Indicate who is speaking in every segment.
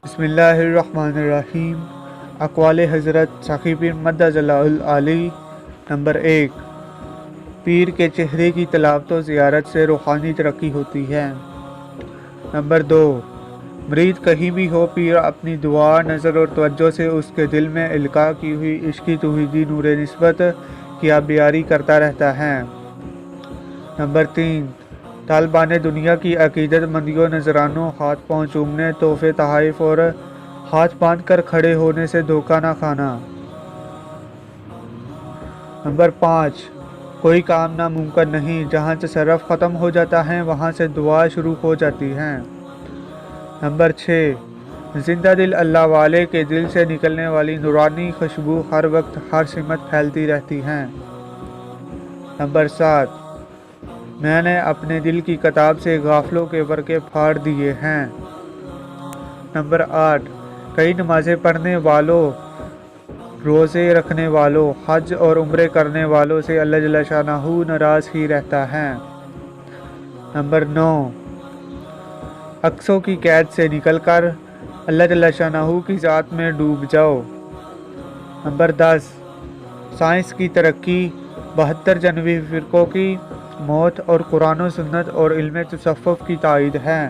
Speaker 1: بسم اللہ الرحمن الرحیم۔ اقوال حضرت سخی پیر مدظ اللہ العالی۔ نمبر 1، پیر کے چہرے کی تلاوت و زیارت سے روحانی ترقی ہوتی ہے۔ نمبر 2، مرید کہیں بھی ہو، پیر اپنی دعا، نظر اور توجہ سے اس کے دل میں القاء کی ہوئی عشقی توحیدی نور نسبت کی آبیاری کرتا رہتا ہے۔ نمبر 3، طالبان دنیا کی عقیدت مندیوں، نذرانوں، ہاتھ پاؤں چومنے، تحفے تحائف اور ہاتھ باندھ کر کھڑے ہونے سے دھوکہ نہ کھانا۔ نمبر 5، کوئی کام ناممکن نہیں، جہاں تصرف ختم ہو جاتا ہے وہاں سے دعا شروع ہو جاتی ہے۔ نمبر 6، زندہ دل اللہ والے کے دل سے نکلنے والی نورانی خوشبو ہر وقت ہر سمت پھیلتی رہتی ہے۔ نمبر 7، میں نے اپنے دل کی کتاب سے غافلوں کے ورقے پھاڑ دیے ہیں۔ نمبر 8، کئی نمازیں پڑھنے والوں، روزے رکھنے والوں، حج اور عمرے کرنے والوں سے اللہ جل شانہ ناراض ہی رہتا ہے۔ نمبر 9، عکسوں کی قید سے نکل کر اللہ جل شانہ کی ذات میں ڈوب جاؤ۔ نمبر 10، سائنس کی ترقی، 72 جنوبی فرقوں کی موت اور قرآن و سنت اور علم تصوف کی تائید ہے۔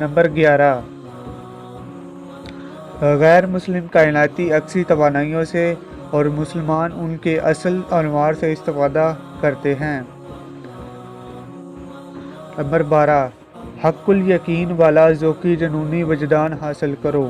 Speaker 1: نمبر 11، غیر مسلم کائناتی عکسی توانائیوں سے اور مسلمان ان کے اصل انوار سے استفادہ کرتے ہیں۔ نمبر 12، حق الیقین والا ذوقی جنونی وجدان حاصل کرو۔